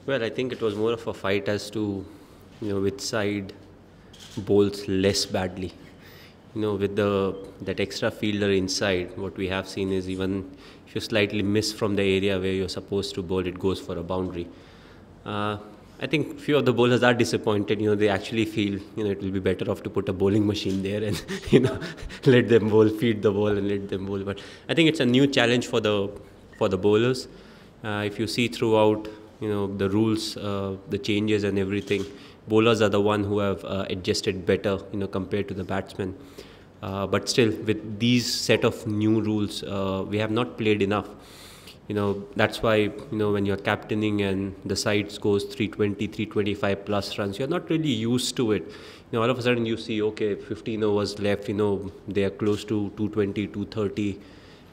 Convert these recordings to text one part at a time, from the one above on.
Well, I think it was more of a fight as to, which side bowls less badly. With that extra fielder inside, what we have seen is even if you slightly miss from the area where you're supposed to bowl, it goes for a boundary. Uh, I think few of the bowlers are disappointed. They actually feel, it will be better off to put a bowling machine there and, let them bowl, feed the ball and let them bowl. But I think it's a new challenge for the bowlers. If you see throughout, the rules, the changes and everything, bowlers are the one who have adjusted better, compared to the batsmen. But still, with these set of new rules, we have not played enough. That's why, when you're captaining and the side scores 320, 325 plus runs, you're not really used to it. All of a sudden you see, okay, 15 overs left, they are close to 220, 230,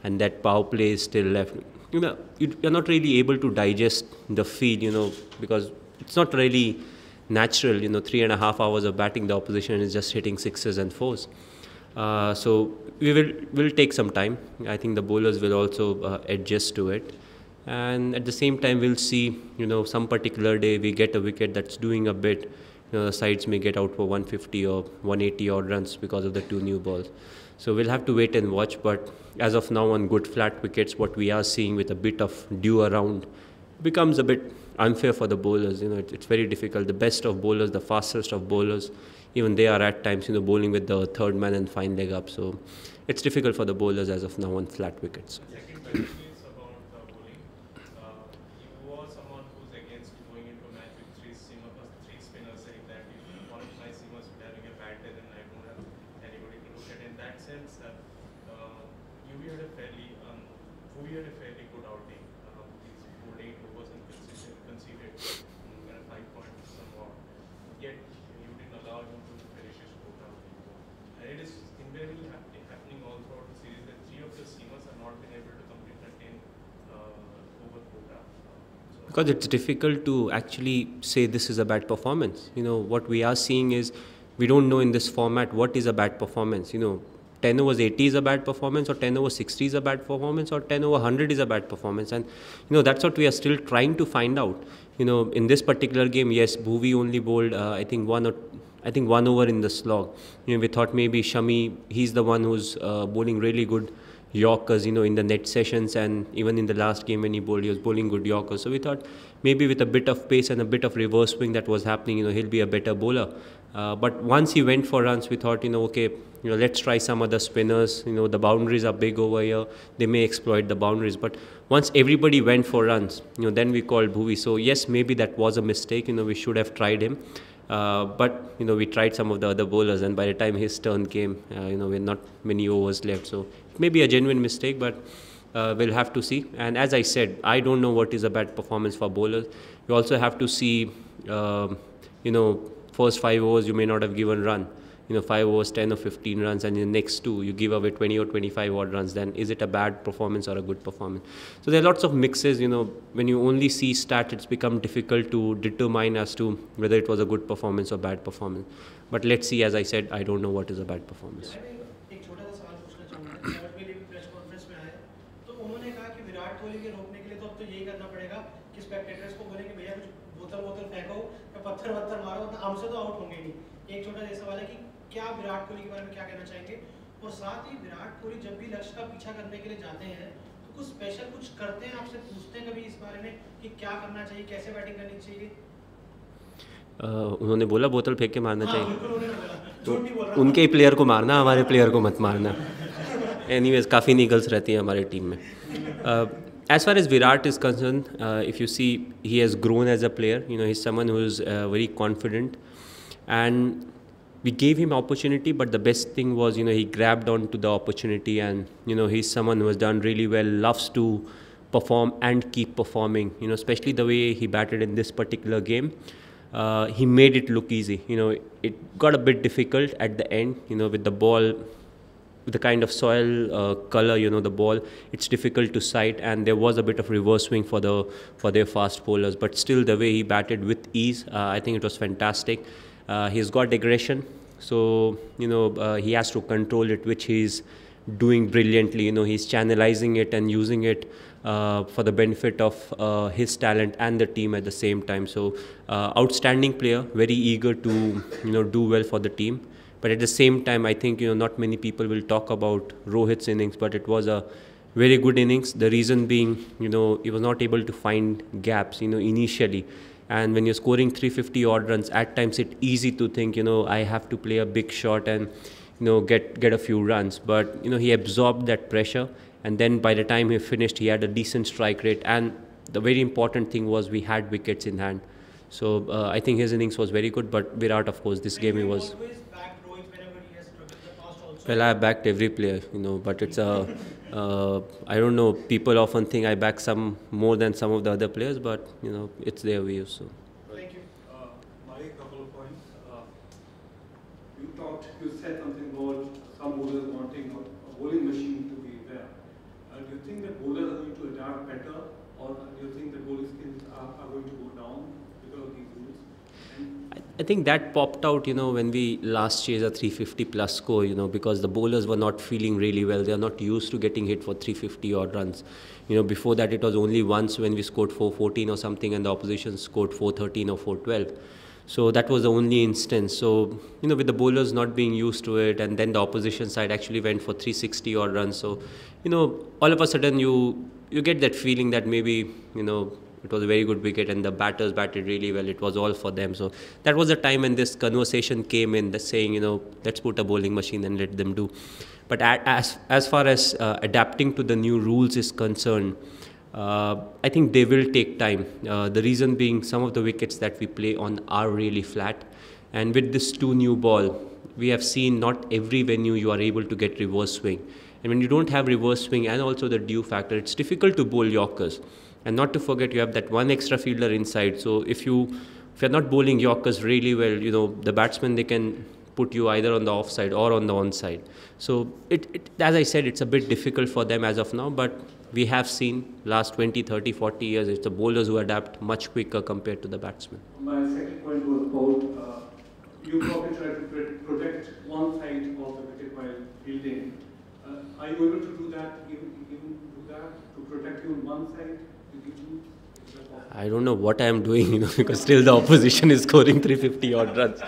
and that power play is still left. You're not really able to digest the feel, because it's not really natural. 3.5 hours of batting, the opposition is just hitting sixes and fours. So we'll take some time. I think the bowlers will also adjust to it, and at the same time we'll see, some particular day we get a wicket that's doing a bit, the sides may get out for 150 or 180 odd runs because of the two new balls. So we'll have to wait and watch. But as of now, on good flat wickets, what we are seeing with a bit of dew around becomes a bit unfair for the bowlers. It's very difficult. The best of bowlers, the fastest of bowlers, even they are at times, bowling with the third man and fine leg up. So it's difficult for the bowlers as of now on flat wickets. Second question is about bowling. You are someone who's against going into a match with three spinners, saying that if one of my seamers is having a bad day, then I don't have anybody to look at. In that sense, you had a fairly good outing. He's bowled 8 overs and conceded 5 points somewhat. Yet you didn't allow him to finish his quota. And it is invariably happening all throughout the series that 3 of the seamers have not been able to complete the 10 over quota. Because it's difficult to actually say this is a bad performance. What we are seeing is we don't know in this format what is a bad performance. 10 overs 80 is a bad performance, or 10 over 60 is a bad performance, or 10 over 100 is a bad performance. And that's what we are still trying to find out. In this particular game, yes, Bhuvi only bowled I think 1 over in the slog. We thought maybe Shami, he's the one who's bowling really good Yorkers, in the net sessions, and even in the last game when he bowled, he was bowling good Yorkers. So we thought maybe with a bit of pace and a bit of reverse swing that was happening, he'll be a better bowler. But once he went for runs, we thought, okay, let's try some other spinners. The boundaries are big over here. They may exploit the boundaries. But once everybody went for runs, then we called Bhuvi. So yes, maybe that was a mistake. We should have tried him. But we tried some of the other bowlers, and by the time his turn came, we're not many overs left. So it may be a genuine mistake, but we'll have to see. And as I said, I don't know what is a bad performance for bowlers. You also have to see, first 5 overs you may not have given run. 5 overs, 10 or 15 runs, and in the next 2 you give away 20 or 25 odd runs, then is it a bad performance or a good performance? So there are lots of mixes. When you only see stats, it's become difficult to determine as to whether it was a good performance or bad performance. But let's see. As I said, I don't know what is a bad performance. एक छोटा सा सवाल पूछना चाहूँगा। विराट कोहली भी press conference में आए तो उन्होंने कहा कि विराट कोहली के रोकने के लिए तो अब तो यही करना पड़ेगा कि स्पेक्टेटर्स को बोले कि भैया कुछ बोतल फेंको या पत्थर मारो, हमसे तो आउट होंगे नहीं। एक छोटा सा सवाल है कि क्या विराट कोहली के बारे में क्या कहना चाहेंगे, और साथ ही विराट कोहली जब भी लक्ष्य का पीछा करने के लिए जाते हैं तो कुछ स्पेशल कुछ करते हैं, आपसे पूछते हैं कभी इस बारे में कि क्या करना चाहिए, कैसे बैटिंग करनी चाहिए? उन्होंने बोला बोतल फेंक के मारना चाहिए। तो उनके ही प्लेयर को मारना, हमारे प्लेयर को मत मारना। एनीवेज, काफ़ी निगल्स रहती हैं हमारे टीम में। As far as Virat is concerned, if you see, he has grown as a player. He's someone who is very confident, and we gave him opportunity. But the best thing was, he grabbed onto the opportunity, and he's someone who has done really well, loves to perform and keep performing. Especially the way he batted in this particular game. He made it look easy. It got a bit difficult at the end. With the ball, with the kind of soil color, the ball, it's difficult to sight, and there was a bit of reverse swing for their fast bowlers. But still, the way he batted with ease, I think it was fantastic. He's got aggression, so he has to control it, which he's doing brilliantly. He's channelizing it and using it for the benefit of his talent and the team at the same time. So outstanding player, very eager to do well for the team. But at the same time, I think not many people will talk about Rohit's innings, but it was a very good innings. The reason being, he was not able to find gaps, initially. And when you're scoring 350 odd runs, at times it's easy to think, I have to play a big shot and get a few runs. But he absorbed that pressure, and then by the time he finished, he had a decent strike rate. And the very important thing was we had wickets in hand. So I think his innings was very good. But Virat, of course, this game he was. Always back Rohit whenever he has struggled in the past also. Well, I backed every player, but it's I don't know. People often think I back some more than some of the other players, but it's their view. So. Thank you. My couple of points. You said something about some bowlers wanting a bowling machine to be there. Do you think that bowlers are going to adapt better, or do you think that bowling skills are going to go down because of these rules? I think that popped out, when we last chased a 350 plus score, because the bowlers were not feeling really well. They are not used to getting hit for 350 odd runs. Before that it was only once when we scored 414 or something and the opposition scored 413 or 412. So that was the only instance. So, with the bowlers not being used to it, and then the opposition side actually went for 360 odd runs. So, all of a sudden you get that feeling that maybe, it was a very good wicket and the batters batted really well. It was all for them. So that was the time when this conversation came in, saying, let's put a bowling machine and let them do. But as far as adapting to the new rules is concerned, I think they will take time. The reason being, some of the wickets that we play on are really flat. And with this 2 new ball, we have seen not every venue you are able to get reverse swing. And when you don't have reverse swing and also the dew factor, it's difficult to bowl Yorkers. And not to forget, you have that one extra fielder inside. So if you're not bowling Yorkers really well, the batsmen, they can put you either on the offside or on the onside. So as I said, it's a bit difficult for them as of now. But we have seen last 20, 30, 40 years, it's the bowlers who adapt much quicker compared to the batsmen. My second point was about you probably try to protect one side of the wicket while fielding. Are you able to do that? Even do that to protect you on one side? I don't know what I am doing, because still the opposition is scoring 350 odd runs.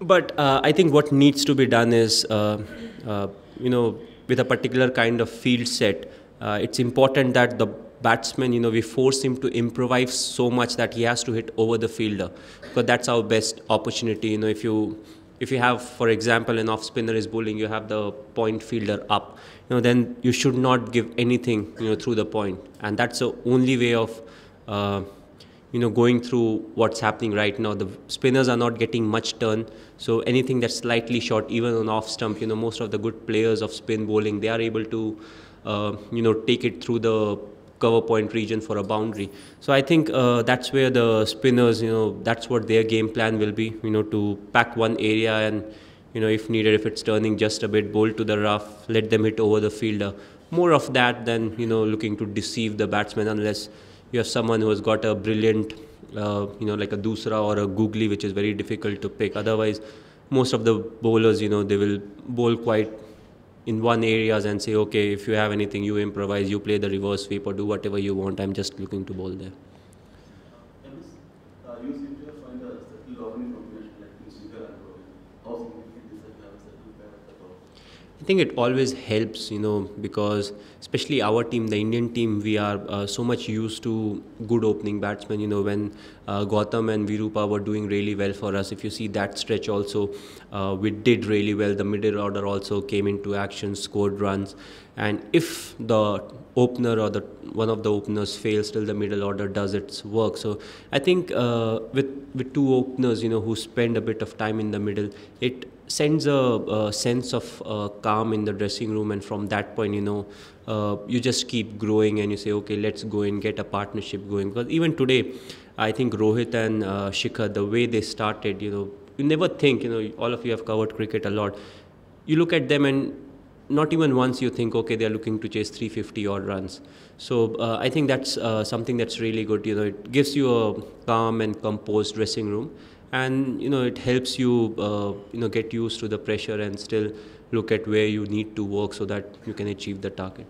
But I think what needs to be done is, with a particular kind of field set, it's important that the batsman, we force him to improvise so much that he has to hit over the fielder, because that's our best opportunity. If you have, for example, an off spinner is bowling, you have the point fielder up, then you should not give anything, through the point. And that's the only way of, going through what's happening right now. The spinners are not getting much turn. So anything that's slightly short, even on off stump, most of the good players of spin bowling, they are able to, take it through the cover point region for a boundary. So I think that's where the spinners, that's what their game plan will be, to pack one area and, if needed, if it's turning just a bit, bowl to the rough, let them hit over the fielder. More of that than, looking to deceive the batsman, unless you have someone who has got a brilliant, like a Dusra or a Googly, which is very difficult to pick. Otherwise, most of the bowlers, they will bowl quite in one areas and say, okay, if you have anything, you improvise, you play the reverse sweep or do whatever you want. I'm just looking to bowl there. You seem to have found a settled Dhoni combination like Shikhar and Rohit. How significant is that to have a settled pair at the top? I think it always helps, because especially our team, the Indian team, we are so much used to good opening batsmen. When Gautam and Virupa were doing really well for us, if you see that stretch also, we did really well. The middle order also came into action, scored runs. And if the opener or one of the openers fails, still the middle order does its work. So I think with 2 openers, who spend a bit of time in the middle, it sends a sense of calm in the dressing room, and from that point, you just keep growing and you say, okay, let's go and get a partnership going. Because even today, I think Rohit and Shikhar, the way they started, you never think, all of you have covered cricket a lot. You look at them and not even once you think, okay, they're looking to chase 350 odd runs. So I think that's something that's really good. It gives you a calm and composed dressing room. And it helps you get used to the pressure and still look at where you need to work so that you can achieve the target.